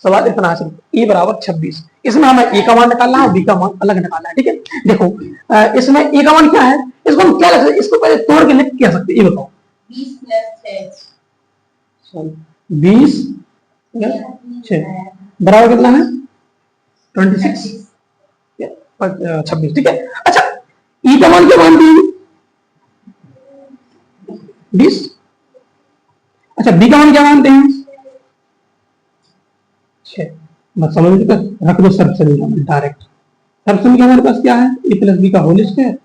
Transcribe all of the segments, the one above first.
सवाल इतना है सिर्फ ए बराबर 26। इसमें हमें ए का मान निकालना है, बी का मान अलग निकालना है। ठीक है, देखो इसमें ए का मान क्या है, इसको हम क्या लिख सकते, इसको पहले तोड़ के लिख क्या सकते, ये बताओ। 20 + 6 बराबर कितना है 26 26। ठीक है, अच्छा ई का मान क्या मानते हैं 20। अच्छा बी का मान क्या मानते हैं 6। बस समझ लो, रख दो सर्फ समीकरण डायरेक्ट। सर्फ समीकरण हमारे पास क्या है, ए प्लस बी का होल स्क्वायर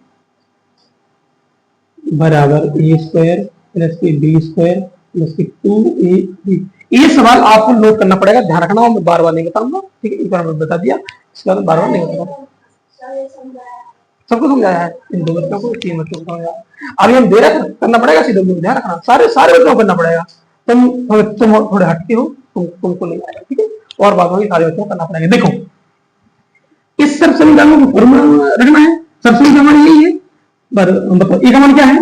बराबर ए स्क्वायर प्लस के बी स्क्वायर प्लस के 2ab। ये सवाल आपको नोट करना पड़ेगा, ध्यान रखना, मैं बार बार नहीं बताऊंगा। ठीक है, एक बार मैं बता दिया, इसके बाद बार बार नहीं बताऊंगा। सबको समझाया है, इन दो बच्चों को, तीन बच्चों को समझाया। अभी हम दे रहे करना पड़ेगा, सीधे ध्यान रखना, सारे सारे बच्चों को करना पड़ेगा। तुम थोड़े हटके हो, तुमको नहीं आएगा। ठीक है, और बात होगी, सारे बच्चों को करना पड़ेगा। देखो इस सर्फ समीकरण को फॉर्मूला रखना है, सर्फ समीकरण यही है। बताओ ए का मान क्या है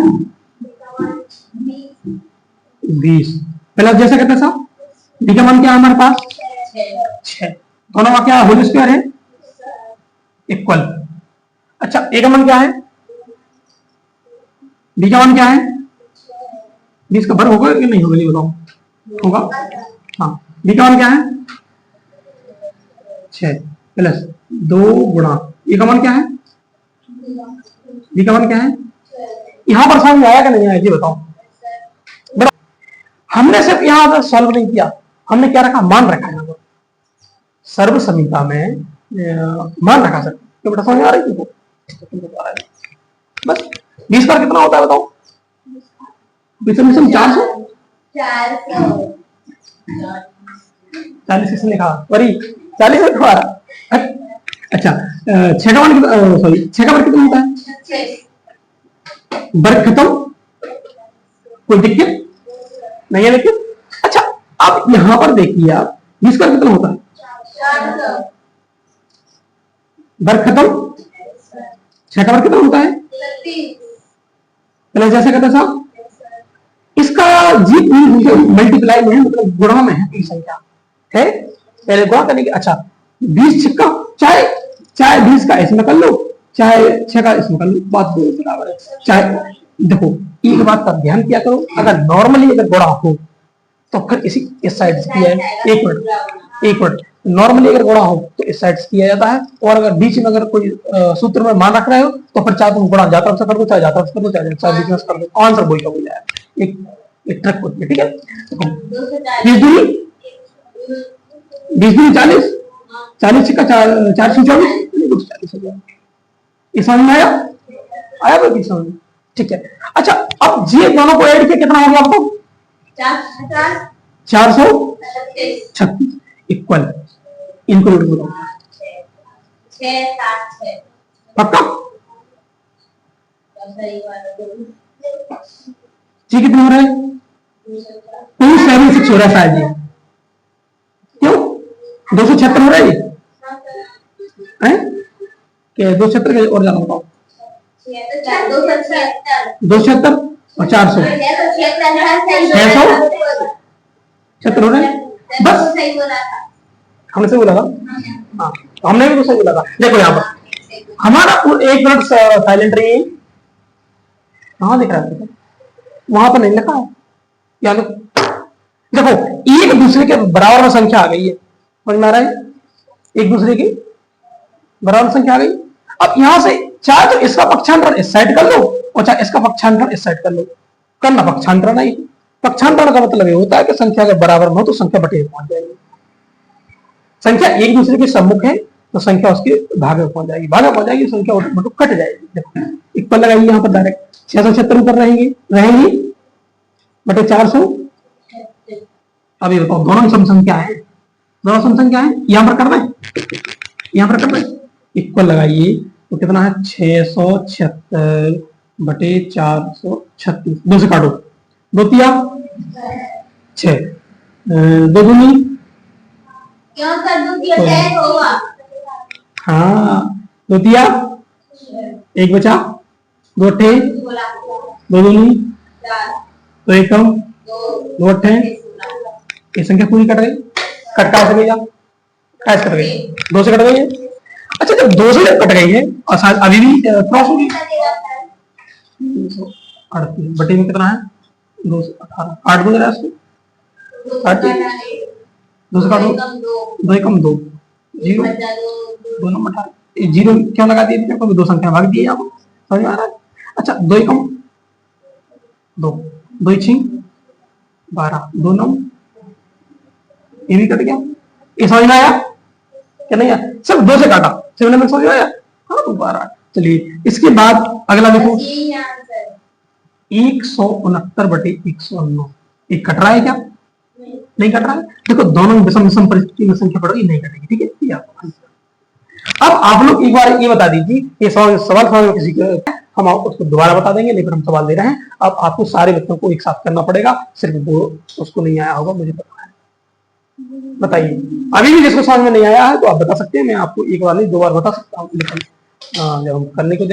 20 प्लस जैसे कहते हैं साहब, बी का मान क्या है हमारे पास 6, दोनों का क्या होल स्क्वायर है इक्वल। अच्छा ए का मान क्या है, बी का मान क्या है 20 का भर होगा कि नहीं होगा, ये बताओ। होगा, हाँ। बी का मान क्या है 6 प्लस 2 गुणा ए का मान क्या है, बी का मान क्या है। यहां पर समझ आया कि नहीं आया, ये बताओ। हमने सिर्फ यहां पर सॉल्व नहीं किया, हमने क्या रखा, मान रखा है। सर्व समीकरण में मान रखा सर, तो बेटा समझ आ रही है बस। 20 पर कितना होता है बताओ, 20 में 400 40 किसने लिखा, वरी 40 में तुम्हारा। अच्छा 6 का मान कितना, सॉरी 6 का मान कितना होता है, वर्ग खत्म, कोई दिक्कत नहीं है। लेकिन अच्छा अब यहां पर देखिए आप 20 का कितना होता है, वर्ग खत्म, 6 का वर्ग कितना होता है प्लस जैसे कहते साहब, इसका जी मल्टीप्लाई में है, मतलब गुणा में है, संख्या है, पहले गुणा करने की। अच्छा 20 छक्का, चाहे 20 का इसमें कर लो, चाहे 6 का इसमें कर लो, बात दो बराबर है। चाहे देखो एक बात का ध्यान किया करो, अगर नॉर्मली अगर गुणा हो तो फिर इस साइड से किया है, एक मिनट नॉर्मली अगर गुणा हो तो इस साइड से किया जाता है, और अगर बीच में अगर कोई सूत्र में मान रख रहे हो तो फिर चाहे तुम गुणा जाता से कर दो, चाहे जाता से कर दो, चाहे बीच में कर दो, आंसर वही का हो जाएगा। एक ट्रिक होती है। ठीक है, 20 दूनी 40, 40 का 424, ये समझ में आया कोई समझ। ठीक है, अच्छा अब ये दोनों को ऐड किया कितना हो गया आपको 436 इक्वल, इनको ऐड करो पक्का। जी कितना हो रहा है 276 हो रहा है शायद, ये क्यों 276 हो रहा है ये, क्या 276 और जाना बताओ, 276 और 400 676 हो रहा है। बस हमने सही बोला था, हाँ तो हमने भी तो सही बोला था। देखो यहाँ पर हमारा एक मिनट साइलेंट रहिए, कहाँ दिख रहा है, वहां पर नहीं लिखा है क्या, देखो एक दूसरे के बराबर में संख्या आ गई है, समझ में आ रहा है, एक दूसरे की बराबर संख्या आ गई। अब यहां से चाहे तो इसका पक्षांतरण इस साइड कर लो, और चाहे इसका पक्षांतरण इस साइड कर लो, करना पक्षांतरण नहीं। पक्षांतरण का मतलब ये होता है कि संख्या अगर बराबर हो तो संख्या बटे में पहुंच जाएगी, संख्या एक दूसरे के सम्मुख है तो संख्या उसके भाग में पहुंच जाएगी, भाग में पहुंच जाएगी, संख्या ऑटोमेटिक कट जाएगी। देखो इक्वल लगाइए यहाँ पर डायरेक्ट, 676 ऊपर रहेंगी बटे 400। अभी बताओ दोनों सम संख्या है, दोनों सम संख्या है, यहाँ पर करना है, यहाँ पर करना है, इक्वल लगाइए तो कितना है 676 बटे 436, 2 से काटो, 2 तिया 6, 2 दूनी क्यों कर दूं कि ऐड होगा, हाँ 2 तिया 1 बचा, 2 अट्ठे 2 दूनी 4, 1 कम 2 अट्ठे, ये संख्या पूरी कट गई, कट का सकेगा ऐसे कट गई, 2 से कट गई है। अच्छा जब 2 से जब कट गई है और शायद अभी भी क्रॉस होगी, 338 बटे में कितना है 218, 8 गुना है इसको, 2 से काटो, 2 एकम 2, 0, 2 नंबर 18, 0 क्यों लगा दिए क्योंकि 2 संख्या भाग दी है आपको, समझ में आ रहा है। अच्छा 2 एकम 2, 2 6 12, 2 9, ये भी कट गया, ये समझ में आया क्या नहीं आया, सिर्फ 2 से काटा, 7 में समझ में आया। हाँ तो 12, चलिए इसके बाद अगला देखो 169 बटे 109, एक कट रहा है क्या, नहीं कट रहा है। देखो दोनों विषम परिस्थिति में संख्या पड़ोगी, नहीं कटेगी, ठीक है। ये आपको अब आप लोग एक बार ये बता दीजिए, ये सवाल समझ में किसी को हम उसको दोबारा बता देंगे, लेकिन हम सवाल दे रहे हैं। अब आपको सारे बच्चों को एक साथ करना पड़ेगा, सिर्फ वो उसको नहीं आया होगा, मुझे पता है। बताइए, अभी भी जिसको समझ में नहीं आया है तो आप बता सकते हैं, मैं आपको एक बार नहीं 2 बार बता सकता हूँ, लेकिन जब हम करने को